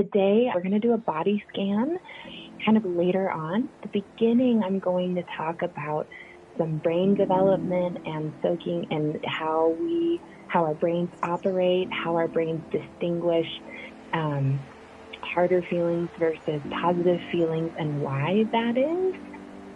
Today, we're going to do a body scan kind of later on. At the beginning, I'm going to talk about some brain development and soaking and how our brains operate, how our brains distinguish harder feelings versus positive feelings and why that is.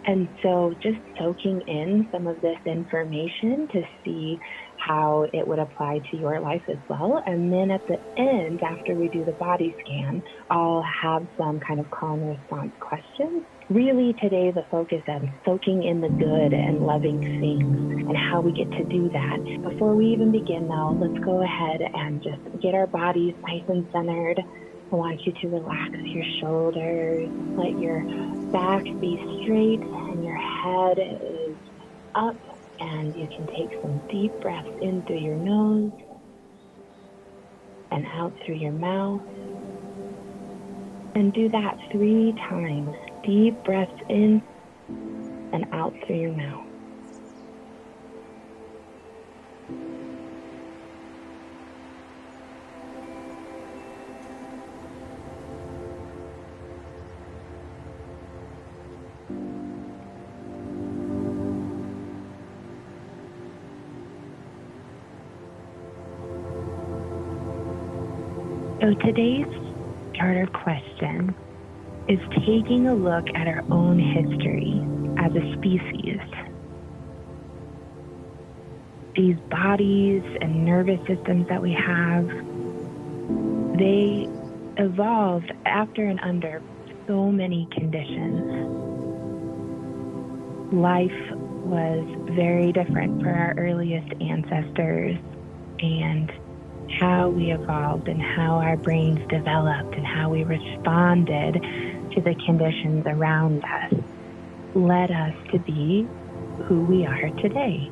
And so just soaking in some of this information to see how it would apply to your life as well. And then at the end, after we do the body scan, I'll have some kind of call and response questions. Really today, the focus on soaking in the good and loving things and how we get to do that. Before we even begin though, let's go ahead and just get our bodies nice and centered. I want you to relax your shoulders, let your back be straight and your head is up, and you can take some deep breaths in through your nose and out through your mouth. And do that 3 times. Deep breaths in and out through your mouth. So today's starter question is taking a look at our own history as a species. These bodies and nervous systems that we have, they evolved after and under so many conditions. Life was very different for our earliest ancestors, and how we evolved and how our brains developed and how we responded to the conditions around us led us to be who we are today.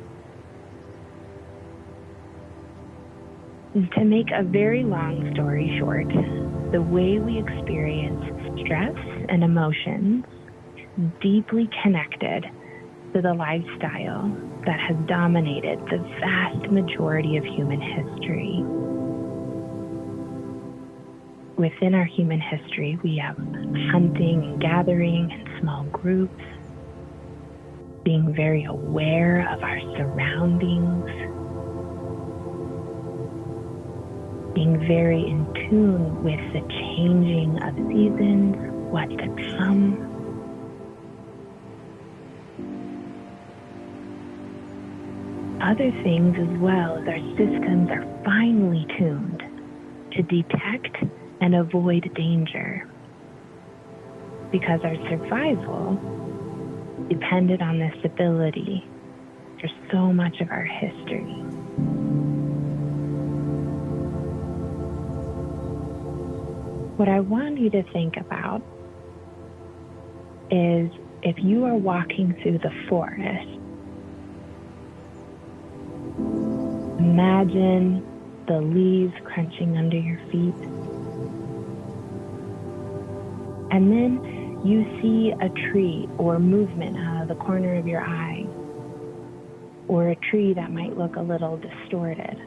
To make a very long story short, the way we experience stress and emotions deeply connected to the lifestyle that has dominated the vast majority of human history. Within our human history, we have hunting and gathering in small groups, being very aware of our surroundings, being very in tune with the changing of seasons, what's to come. Other things as well as our systems are finely tuned to detect and avoid danger, because our survival depended on this ability for so much of our history. What I want you to think about is if you are walking through the forest, imagine the leaves crunching under your feet. And then you see a tree or movement out of the corner of your eye, or a tree that might look a little distorted.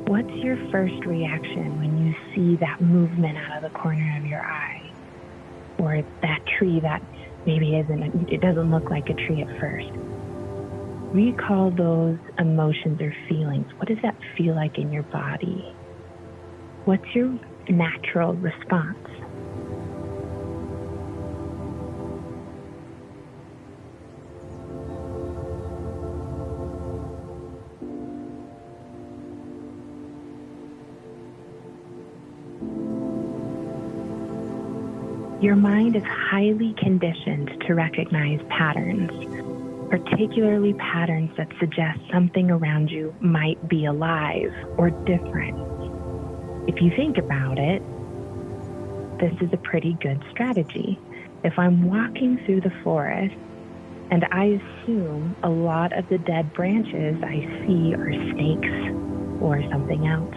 What's your first reaction when you see that movement out of the corner of your eye? Or that tree that maybe it doesn't look like a tree at first. Recall those emotions or feelings. What does that feel like in your body? What's your natural response? Your mind is highly conditioned to recognize patterns, particularly patterns that suggest something around you might be alive or different. If you think about it, this is a pretty good strategy. If I'm walking through the forest and I assume a lot of the dead branches I see are snakes or something else,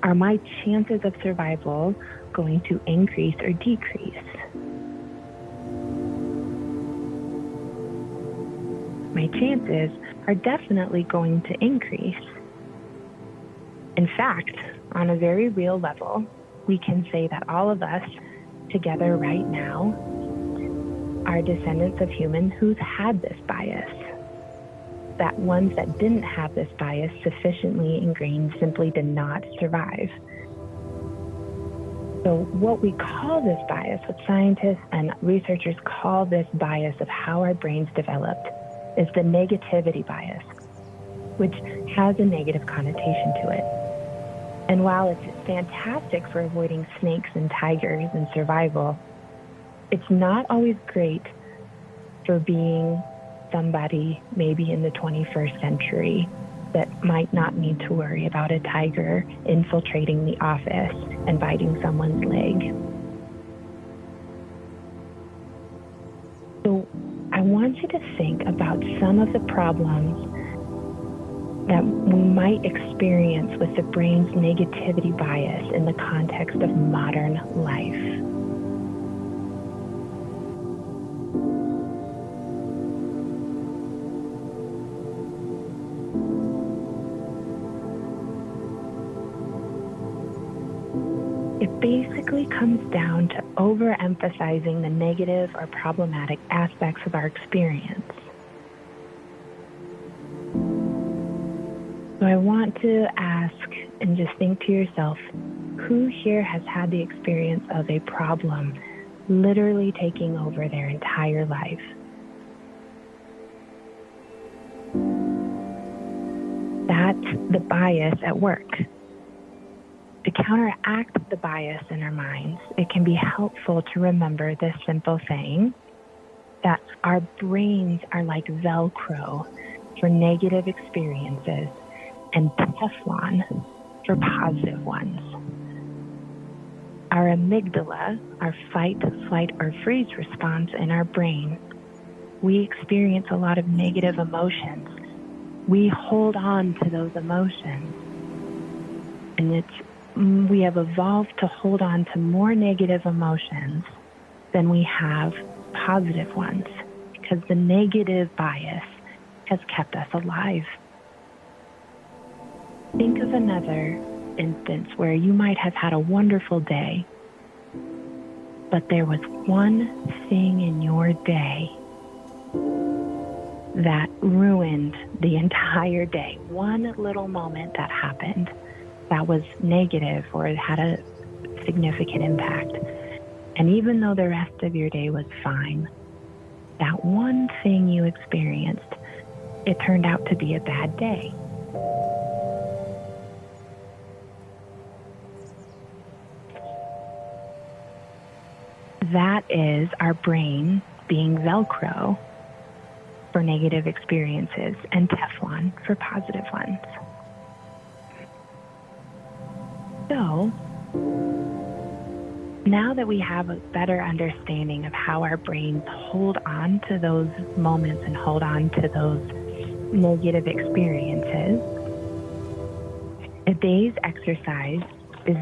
are my chances of survival going to increase or decrease? My chances are definitely going to increase. In fact, on a very real level, we can say that all of us together right now are descendants of humans who've had this bias. That ones that didn't have this bias sufficiently ingrained simply did not survive. So what we call this bias, what scientists and researchers call this bias of how our brains developed, is the negativity bias, which has a negative connotation to it. And while it's fantastic for avoiding snakes and tigers and survival, it's not always great for being somebody maybe in the 21st century that might not need to worry about a tiger infiltrating the office and biting someone's leg. So I want you to think about some of the problems that we might experience with the brain's negativity bias in the context of modern life. It basically comes down to overemphasizing the negative or problematic aspects of our experience. So I want to ask and just think to yourself, who here has had the experience of a problem literally taking over their entire life? That's the bias at work. To counteract the bias in our minds, it can be helpful to remember this simple saying that our brains are like Velcro for negative experiences and Teflon for positive ones. Our amygdala, our fight, flight, or freeze response in our brain, we experience a lot of negative emotions. We hold on to those emotions. And we have evolved to hold on to more negative emotions than we have positive ones, because the negative bias has kept us alive. Think of another instance where you might have had a wonderful day, but there was one thing in your day that ruined the entire day. One little moment that happened that was negative or it had a significant impact. And even though the rest of your day was fine, that one thing you experienced, it turned out to be a bad day. That is our brain being Velcro for negative experiences and Teflon for positive ones. So, now that we have a better understanding of how our brains hold on to those moments and hold on to those negative experiences, a day's exercise is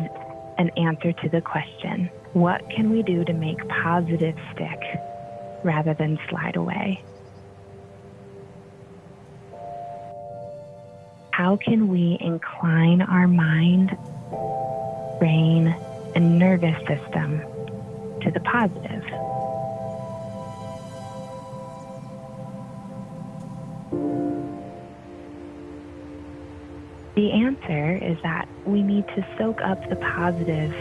an answer to the question, what can we do to make positive stick rather than slide away? How can we incline our mind, brain, and nervous system to the positive? The answer is that we need to soak up the positive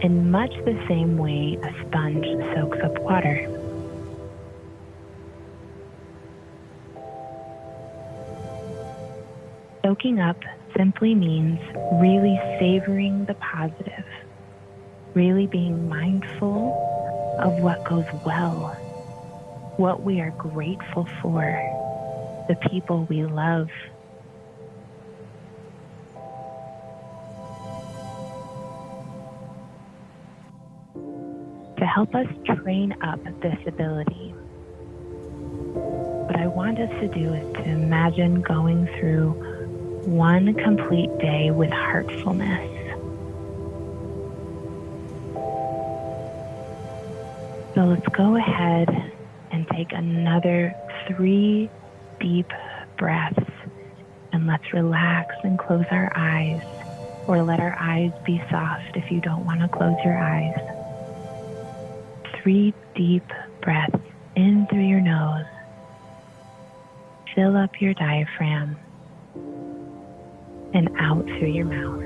in much the same way a sponge soaks up water. Soaking up simply means really savoring the positive, really being mindful of what goes well, what we are grateful for, the people we love. To help us train up this ability, what I want us to do is to imagine going through one complete day with heartfulness. So let's go ahead and take another 3 deep breaths, and let's relax and close our eyes or let our eyes be soft if you don't want to close your eyes. 3 deep breaths in through your nose. Fill up your diaphragm and out through your mouth.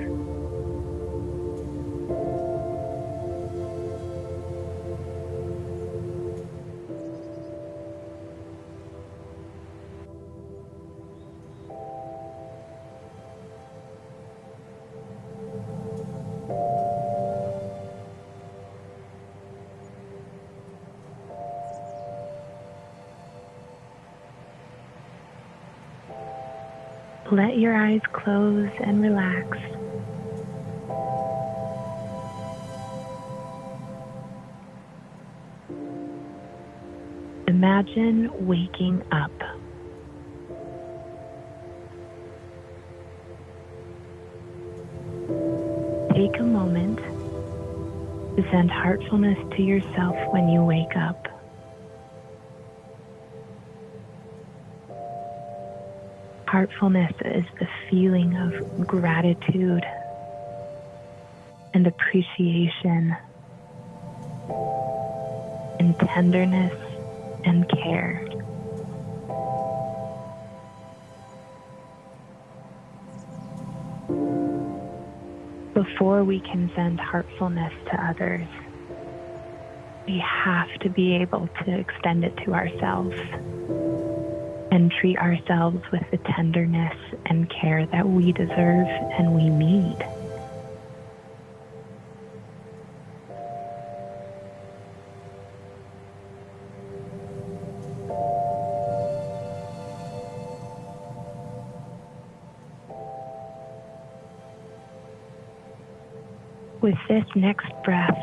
Let your eyes close and relax. Imagine waking up. Take a moment to send heartfulness to yourself when you wake up. Heartfulness is the feeling of gratitude and appreciation and tenderness and care. Before we can send heartfulness to others, we have to be able to extend it to ourselves and treat ourselves with the tenderness and care that we deserve and we need. With this next breath,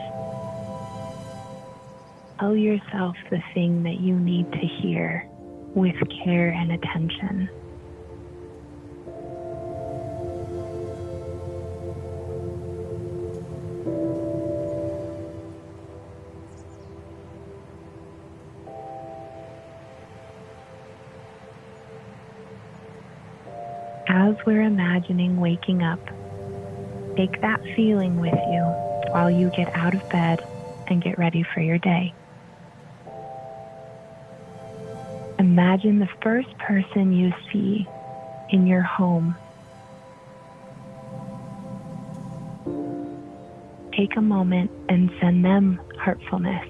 tell yourself the thing that you need to hear with care and attention. As we're imagining waking up, take that feeling with you while you get out of bed and get ready for your day. Imagine the first person you see in your home. Take a moment and send them heartfulness.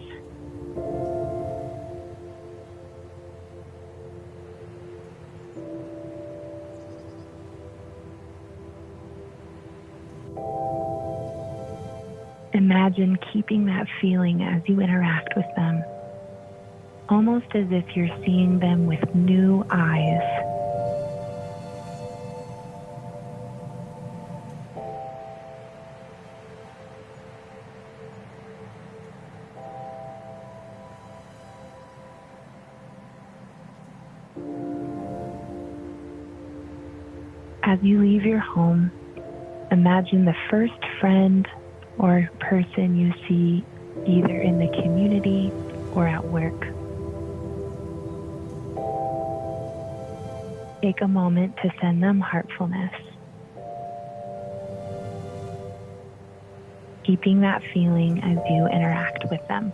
Imagine keeping that feeling as you interact with them, almost as if you're seeing them with new eyes. As you leave your home, imagine the first friend or person you see either in the community or at work. Take a moment to send them heartfulness, keeping that feeling as you interact with them.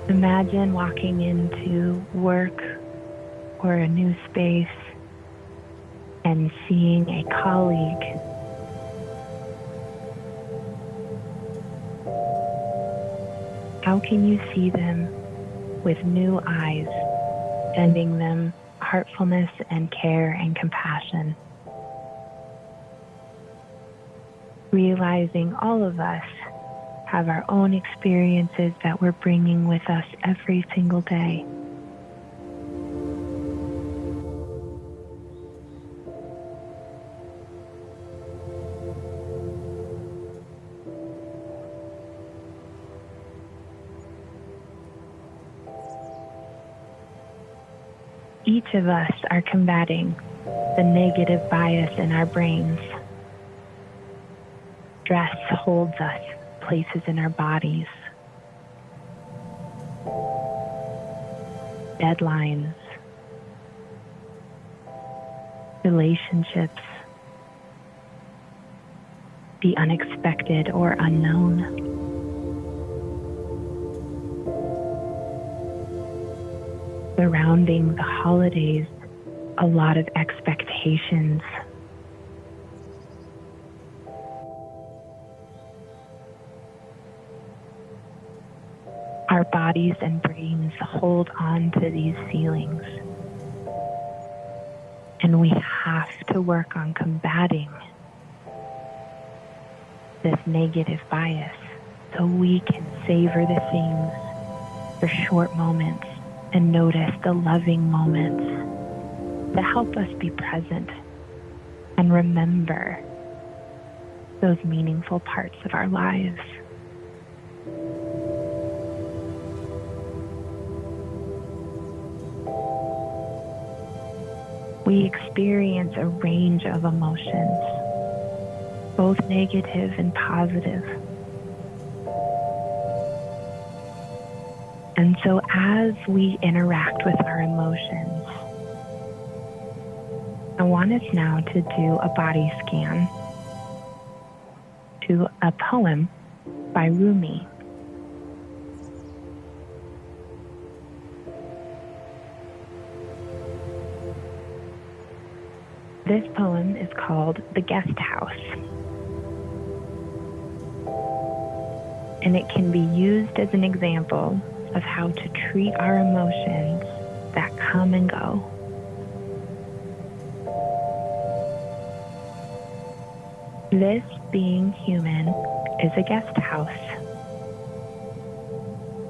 Imagine walking into work or a new space and seeing a colleague. How can you see them with new eyes, sending them heartfulness and care and compassion? Realizing all of us have our own experiences that we're bringing with us every single day. each of us are combating the negative bias in our brains. Stress holds us places in our bodies. Deadlines, relationships, the unexpected or unknown. Surrounding the holidays, a lot of expectations. Our bodies and brains hold on to these feelings. And we have to work on combating this negative bias so we can savor the things for short moments and notice the loving moments that help us be present and remember those meaningful parts of our lives. We experience a range of emotions, both negative and positive. And so as we interact with our emotions, I want us now to do a body scan to a poem by Rumi. This poem is called The Guest House, and it can be used as an example of how to treat our emotions that come and go. This, being human, is a guest house.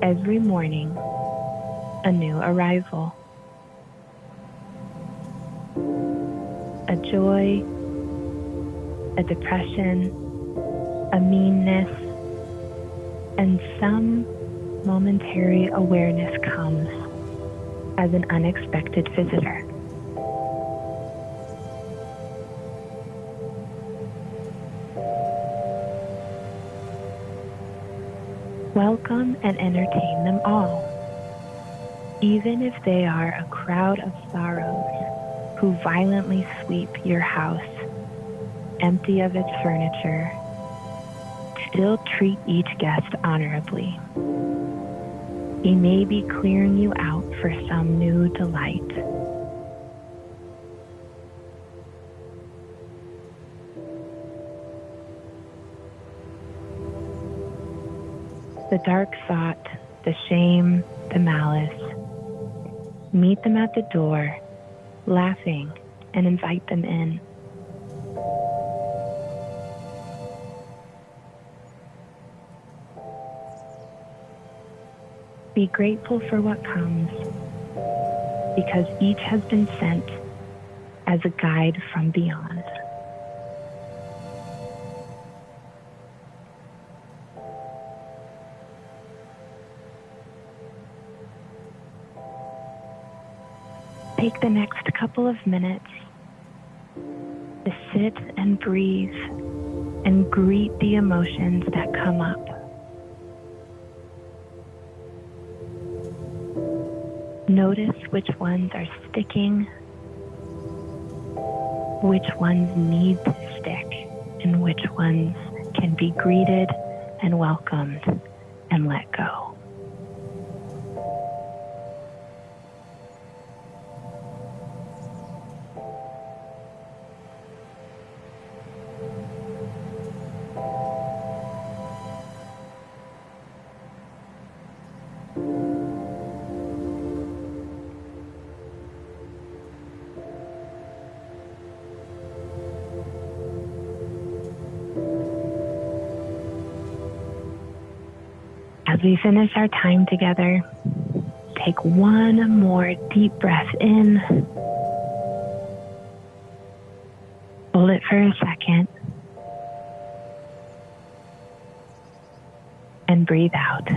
Every morning, a new arrival. A joy, a depression, a meanness, and some momentary awareness comes as an unexpected visitor. Welcome and entertain them all, even if they are a crowd of sorrows who violently sweep your house, empty of its furniture. Still treat each guest honorably. He may be clearing you out for some new delight. The dark thought, the shame, the malice. Meet them at the door, laughing, and invite them in. Be grateful for what comes, because each has been sent as a guide from beyond. Take the next couple of minutes to sit and breathe and greet the emotions that come up. Notice which ones are sticking, which ones need to stick, and which ones can be greeted and welcomed and let go. As we finish our time together, take one more deep breath in. Hold it for a second. And breathe out.